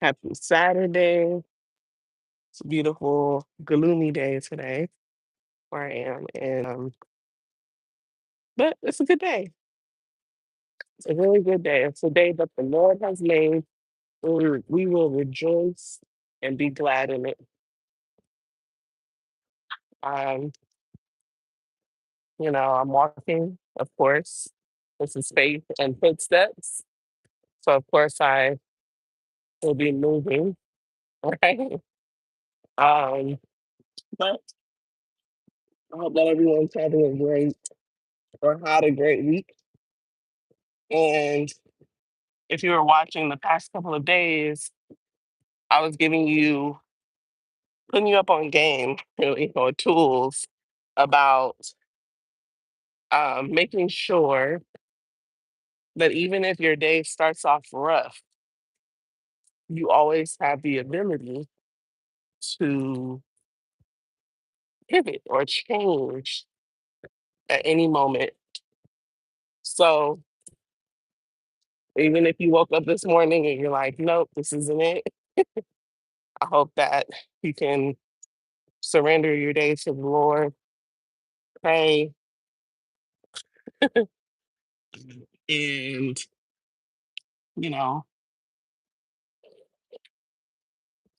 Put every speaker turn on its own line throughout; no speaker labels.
Happy Saturday. It's a beautiful, gloomy day today where I am. But it's a good day. It's a really good day. It's a day that the Lord has made. We will rejoice and be glad in it. Um, I'm walking, of course. This is faith and footsteps. So of course I will be moving, right? Um, but I hope that everyone's having a great or had a great week. And if you were watching the past couple of days, I was putting you up on game, really, or tools about making sure that even if your day starts off rough, you always have the ability to pivot or change at any moment. So even if you woke up this morning and you're like, nope, this isn't it, I hope that you can surrender your day to the Lord, pray, and, you know,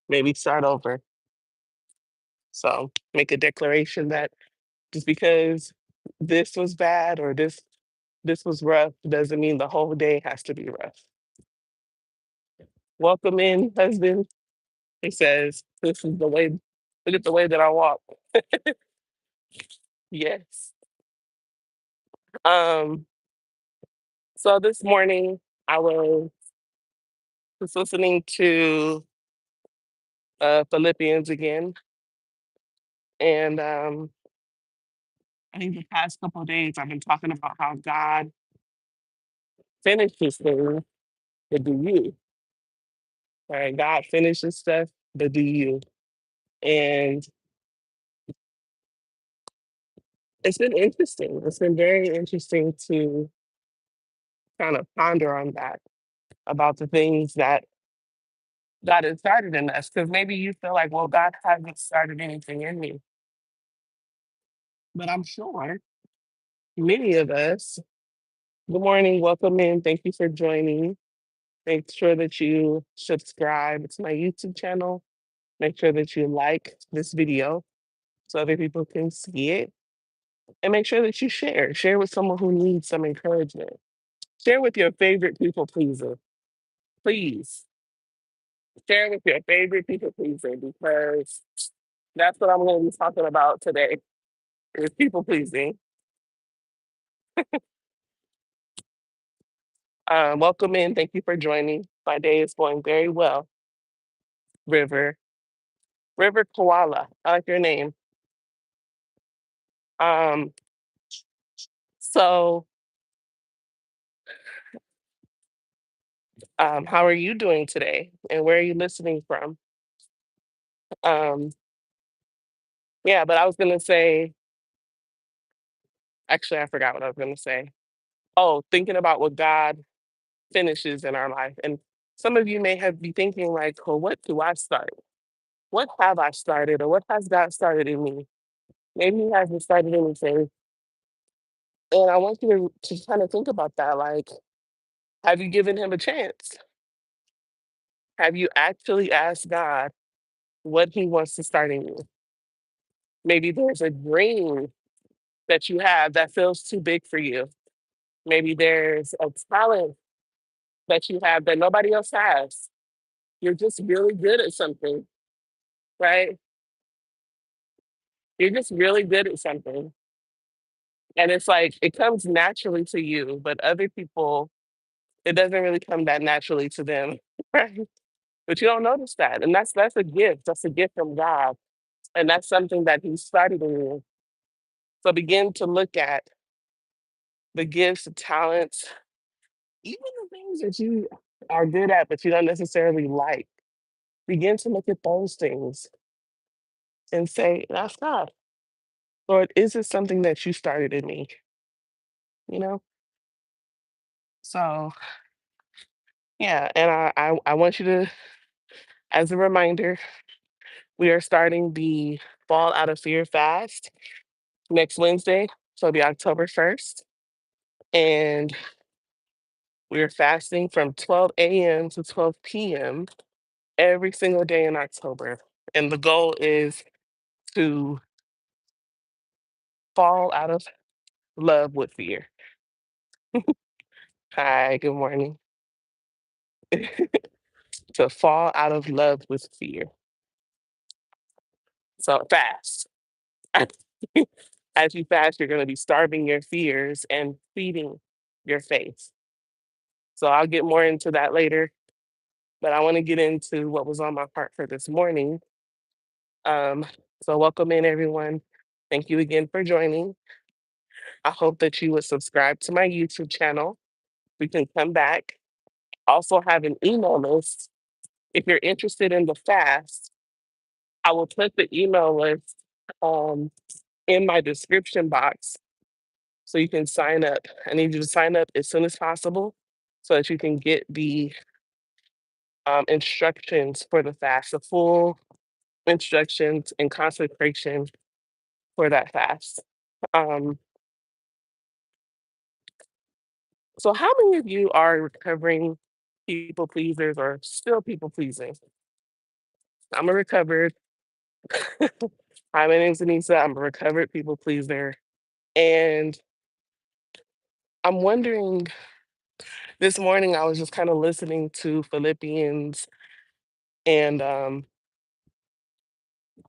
maybe start over. So make a declaration that just because this was bad or this was rough doesn't mean the whole day has to be rough. Welcome in, husband. He says, this is the way, look at the way that I walk. Yes. Um, so this morning I was just listening to Philippians again. And I think the past couple of days I've been talking about how God finishes things, but do you? Right? God finishes stuff, but do you? And it's been interesting. It's been very interesting to kind of ponder on that about the things that God has started in us. Because maybe you feel like, well, God hasn't started anything in me. But I'm sure many of us, good morning, welcome in. Thank you for joining. Make sure that you subscribe to my YouTube channel. Make sure that you like this video so other people can see it. And make sure that you share. Share with someone who needs some encouragement. Share with your favorite people pleaser. Please share with your favorite people pleaser because that's what I'm going to be talking about today is people pleasing. Welcome in. Thank you for joining. My day is going very well. River. River Koala. I like your name. Um, so how are you doing today? And where are you listening from? Um, yeah, but I was gonna say, actually I forgot what I was gonna say. Oh, thinking about what God finishes in our life. And some of you may have be thinking like, well, what do I start? What have I started or what has God started in me? Maybe he hasn't started anything. And I want you to kind of think about that. Like, have you given him a chance? Have you actually asked God what he wants to start in you? Maybe there's a dream that you have that feels too big for you. Maybe there's a talent that you have that nobody else has. You're just really good at something, right? You're just really good at something. And it's like it comes naturally to you, but other people, it doesn't really come that naturally to them. Right? But you don't notice that. And that's a gift. That's a gift from God. And that's something that He started in you. So begin to look at the gifts, the talents, even the things that you are good at, but you don't necessarily like. Begin to look at those things and say, that's God. Lord, is this something that you started in me? You know? So yeah, and I want you to As a reminder, we are starting the Fall Out of Fear fast next Wednesday, so it'll be October 1st. And we are fasting from 12 a.m. to 12 p.m. every single day in October. And the goal is to fall out of love with fear. Hi, good morning. To fall out of love with fear. So fast. As you fast, you're going to be starving your fears and feeding your faith. So I'll get more into that later, but I want to get into what was on my heart for this morning. Um, so welcome in everyone. Thank you again for joining. I hope that you would subscribe to my YouTube channel. We can come back. Also have an email list. If you're interested in the fast, I will put the email list um, in my description box so you can sign up. I need you to sign up as soon as possible so that you can get the instructions for the fast, the full instructions and consecration for that fast. Um, so, how many of you are recovering people pleasers or still people pleasing? I'm a recovered. Hi, my name's Anissa. I'm a recovered people pleaser. And I'm wondering, this morning I was just kind of listening to Philippians and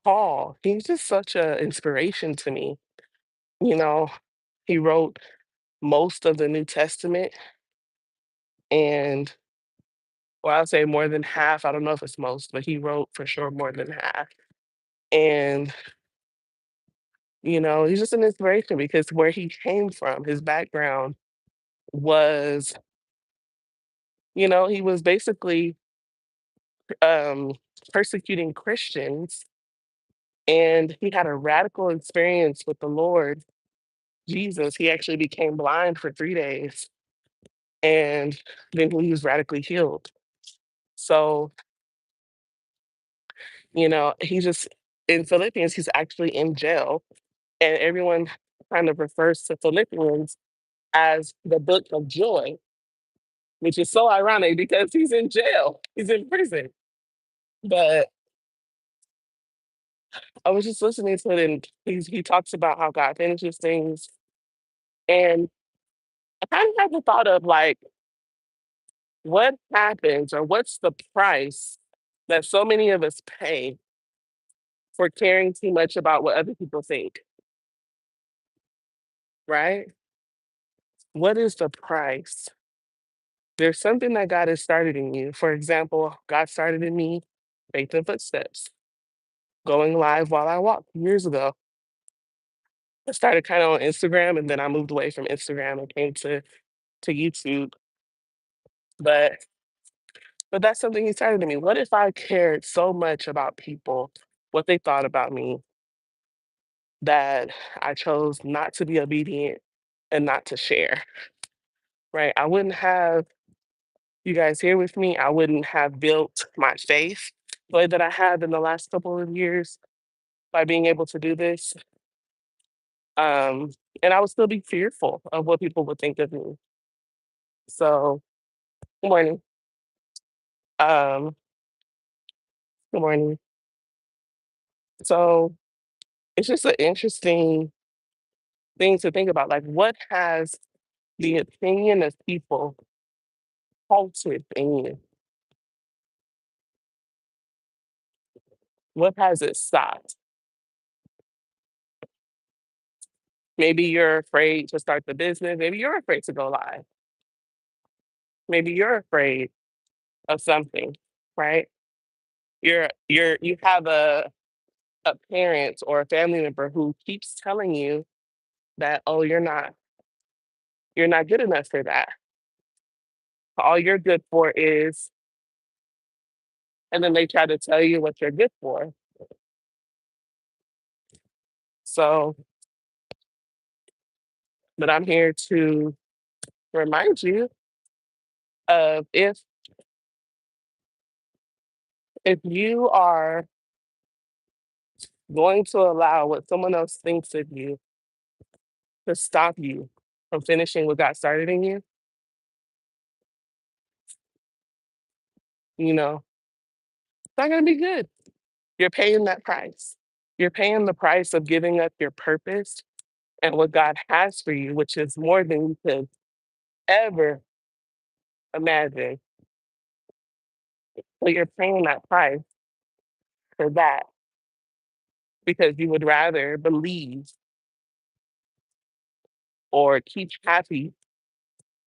Paul. He's just such an inspiration to me. You know, he wrote most of the New Testament, and well, I'll say more than half. I don't know if it's most, but he wrote for sure more than half. And, he's just an inspiration because where he came from, his background was, he was basically um, persecuting Christians, and he had a radical experience with the Lord Jesus. He actually became blind for 3 days, and then he was radically healed. So, he just, in Philippians, he's actually in jail, and everyone kind of refers to Philippians as the book of joy, which is so ironic because he's in jail, he's in prison. But I was just listening to it, and he talks about how God finishes things, and I kind of had the thought of like, what happens or what's the price that so many of us pay for caring too much about what other people think, right? What is the price? There's something that God has started in you. For example, God started in me Faith and Footsteps, going live while I walk years ago. I started kind of on Instagram and then I moved away from Instagram and came to YouTube. But but that's something he started in me. What if I cared so much about people, what they thought about me, that I chose not to be obedient and not to share, right? I wouldn't have you guys here with me. I wouldn't have built my faith the way that I have in the last couple of years by being able to do this. Um, and I would still be fearful of what people would think of me. So, good morning. Um, good morning. So, it's just an interesting thing to think about. Like, what has the opinion of people halted in you? What has it stopped? Maybe you're afraid to start the business. Maybe you're afraid to go live. Maybe you're afraid of something, right? You have a parent or a family member who keeps telling you that, oh, you're not good enough for that. All you're good for is, and then they try to tell you what you're good for. So, but I'm here to remind you of, if If you are going to allow what someone else thinks of you to stop you from finishing what God started in you, you know, it's not going to be good. You're paying that price. You're paying the price of giving up your purpose and what God has for you, which is more than you could ever imagine. But you're paying that price for that because you would rather believe or keep happy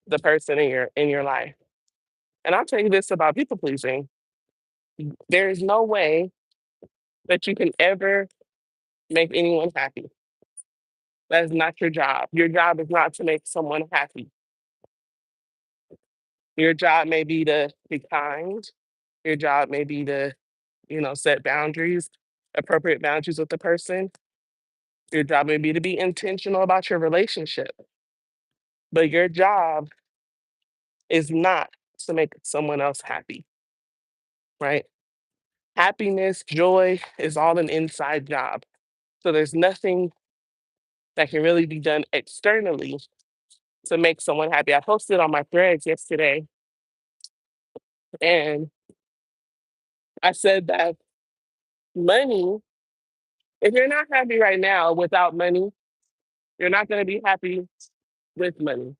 the person in your life. And I'll tell you this about people pleasing. There is no way that you can ever make anyone happy. That is not your job. Your job is not to make someone happy. Your job may be to be kind. Your job may be to, set boundaries, appropriate boundaries with the person. Your job may be to be intentional about your relationship. But your job is not to make someone else happy, right? Happiness, joy is all an inside job. So there's nothing that can really be done externally to make someone happy. I posted on my threads yesterday and I said that money, if you're not happy right now without money, you're not going to be happy with money,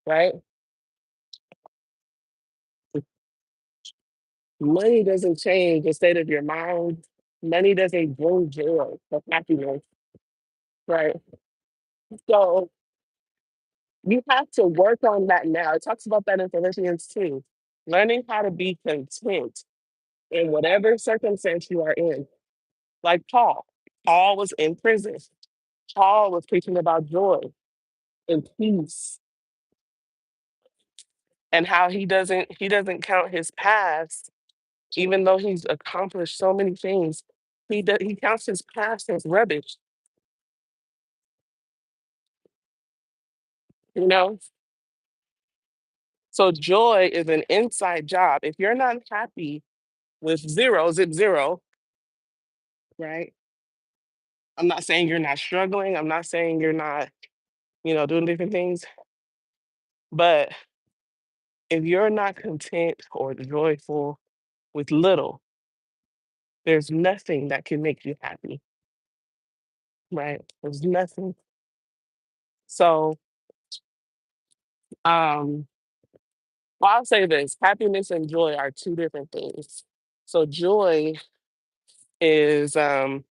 right? Money doesn't change the state of your mind. Money doesn't bring joy or happiness, right? So you have to work on that now. It talks about that in Philippians 2. Learning how to be content in whatever circumstance you are in. Like Paul. Paul was in prison. Paul was preaching about joy and peace and how he doesn't count his past, even though he's accomplished so many things. He counts his past as rubbish, you know? So joy is an inside job. If you're not happy with zero, zip zero, right? I'm not saying you're not struggling. I'm not saying you're not, doing different things. But if you're not content or joyful with little, there's nothing that can make you happy, right? There's nothing. So, um, well, I'll say this: happiness and joy are two different things. So, joy is it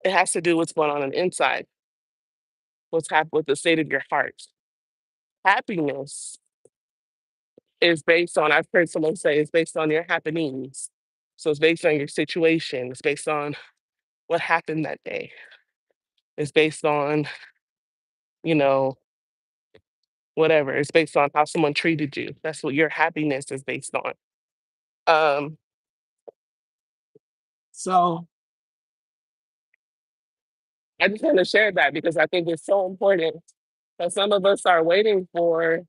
has to do what's going on the inside, what's happening with the state of your heart. Happiness is based on, I've heard someone say, it's based on your happenings. So it's based on your situation. It's based on what happened that day. It's based on, you know, whatever. It's based on how someone treated you. That's what your happiness is based on. Um, so I just want to share that because I think it's so important. That some of us are waiting for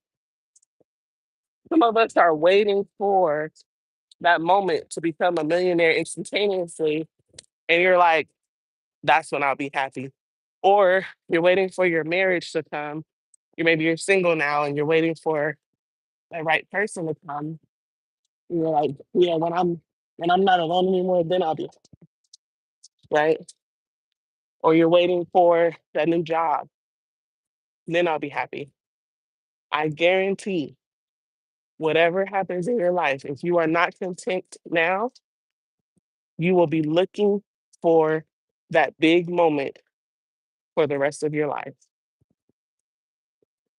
that moment to become a millionaire instantaneously. And you're like, that's when I'll be happy. Or you're waiting for your marriage to come. Maybe you're single now and you're waiting for the right person to come. And you're like, yeah, when I'm not alone anymore, then I'll be right. Or you're waiting for that new job, then I'll be happy. I guarantee whatever happens in your life, if you are not content now, you will be looking for that big moment for the rest of your life.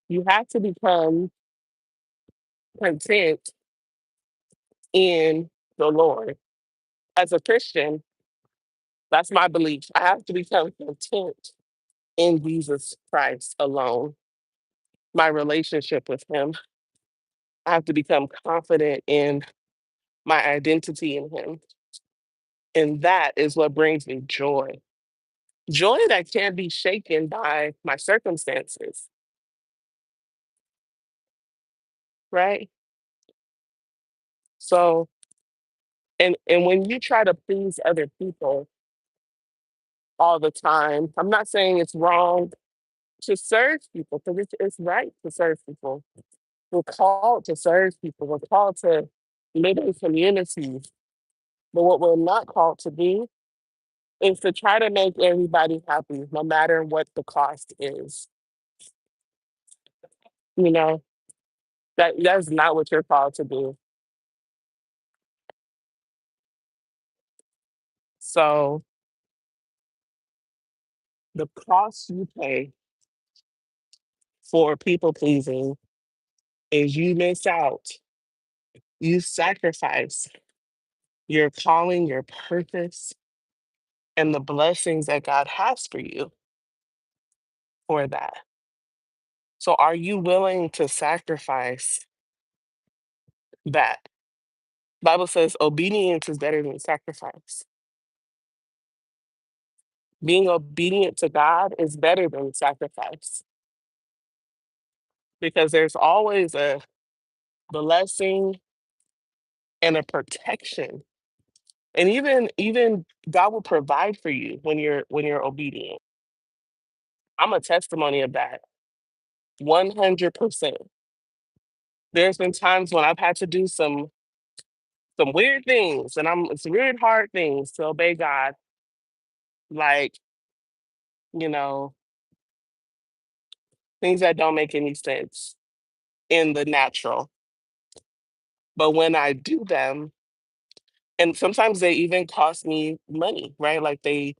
You have to become content in the Lord. As a Christian, that's my belief. I have to become content in Jesus Christ alone, my relationship with Him. I have to become confident in my identity in Him. And that is what brings me joy. Joy that can't be shaken by my circumstances, right? So And when you try to please other people all the time, I'm not saying it's wrong to serve people because it's right to serve people. We're called to serve people. We're called to live in communities. But what we're not called to do is to try to make everybody happy, no matter what the cost is. You know, that's not what you're called to do. So the cost you pay for people pleasing is you miss out. You sacrifice your calling, your purpose, and the blessings that God has for you for that. So are you willing to sacrifice that? Bible says obedience is better than sacrifice. Being obedient to God is better than sacrifice because there's always a blessing and a protection. And even God will provide for you when you're obedient. I'm a testimony of that. 100%. There's been times when I've had to do some weird things and it's weird hard things to obey God, like, you know, things that don't make any sense in the natural. But when I do them, and sometimes they even cost me money, right? Like the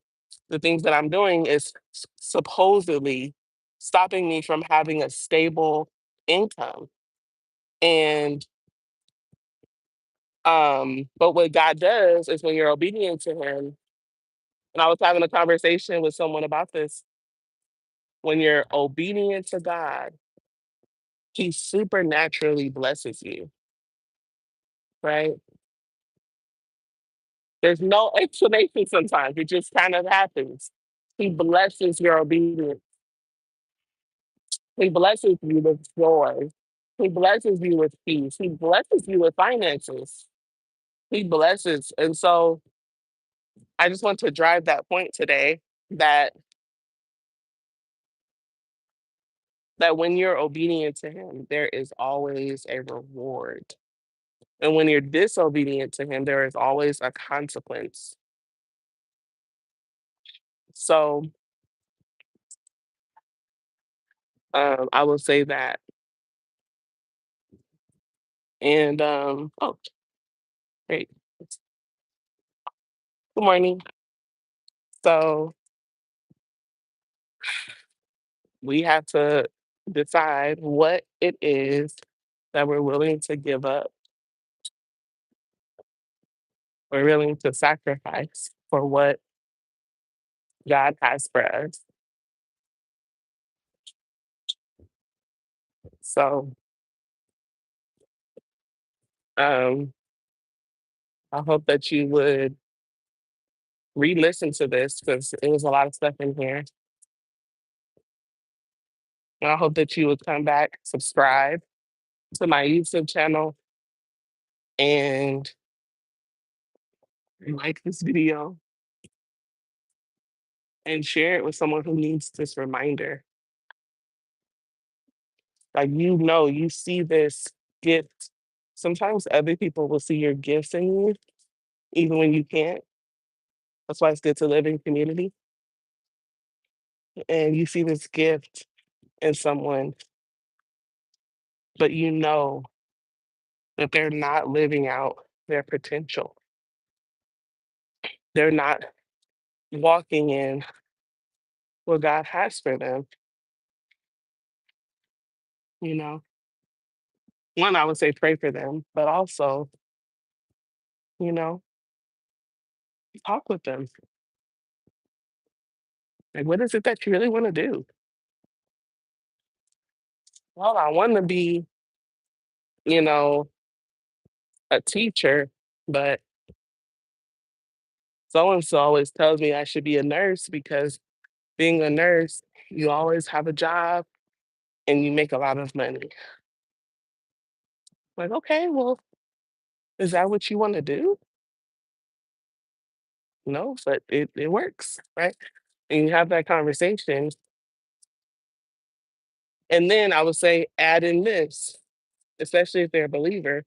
things that I'm doing is supposedly stopping me from having a stable income. And but what God does is when you're obedient to him, and I was having a conversation with someone about this, when you're obedient to God, he supernaturally blesses you, right? There's no explanation sometimes. It just kind of happens. He blesses your obedience. He blesses you with joy. He blesses you with peace. He blesses you with finances. He blesses. And so I just want to drive that point today that that when you're obedient to him, there is always a reward. And when you're disobedient to him, there is always a consequence. So I will say that. And oh, great. Good morning. So we have to decide what it is that we're willing to give up, we're willing to sacrifice for what God has for us. So um, I hope that you would re-listen to this because it was a lot of stuff in here. And I hope that you would come back, subscribe to my YouTube channel, and like this video and share it with someone who needs this reminder. Like, you see this gift. Sometimes other people will see your gifts in you, even when you can't. That's why it's good to live in community. And you see this gift in someone, but you know that they're not living out their potential. They're not walking in what God has for them, you know. One, I would say pray for them, but also, you know, talk with them. Like, what is it that you really want to do? Well, I want to be, you know, a teacher, but so and so always tells me I should be a nurse because being a nurse, you always have a job and you make a lot of money. Like, okay, well, is that what you want to do? No, but it works, right? And you have that conversation. And then I would say add in this, especially if they're a believer.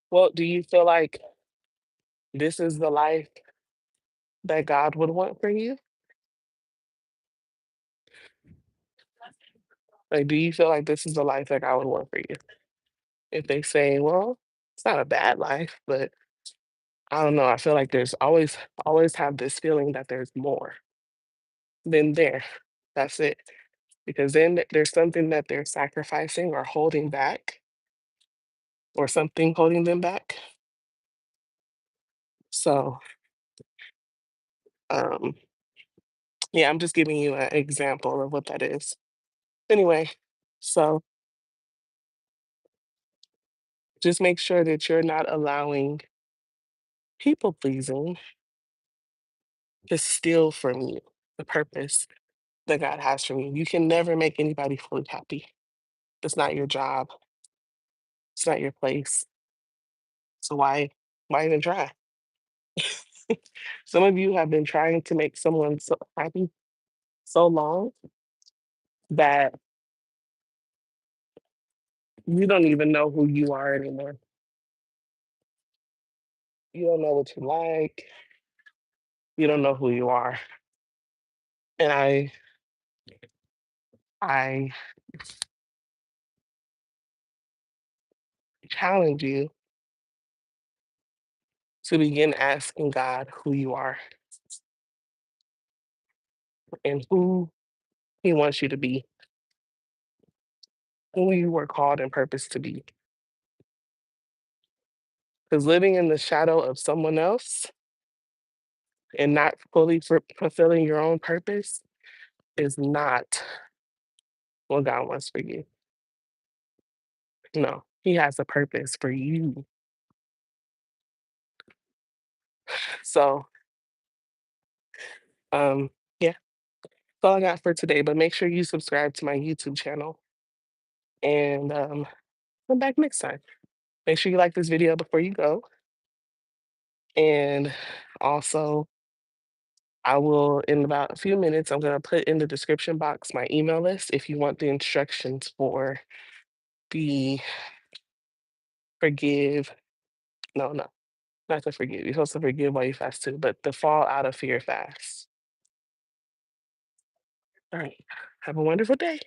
Well, do you feel like this is the life that God would want for you? Like, do you feel like this is the life that God would want for you? If they say, well, it's not a bad life, but I don't know. I feel like there's always have this feeling that there's more. Then there, that's it. Because then there's something that they're sacrificing or holding back, or something holding them back. So, um, yeah, I'm just giving you an example of what that is. Anyway, so just make sure that you're not allowing people pleasing to steal from you the purpose that God has for you. You can never make anybody fully happy. It's not your job. It's not your place. So why even try? Some of you have been trying to make someone so happy so long that you don't even know who you are anymore. You don't know what you like. You don't know who you are. And I challenge you to begin asking God who you are and who He wants you to be, who you were called and purposed to be. Because living in the shadow of someone else and not fully fulfilling your own purpose is not what God wants for you. No, He has a purpose for you. So, um, yeah, that's all I got for today. But make sure you subscribe to my YouTube channel and come back next time. Make sure you like this video before you go. And also, I will, in about a few minutes, I'm going to put in the description box my email list if you want the instructions for the forgive. No, no, not to forgive. You're supposed to forgive while you fast too, but the fall out of fear fast. All right. Have a wonderful day.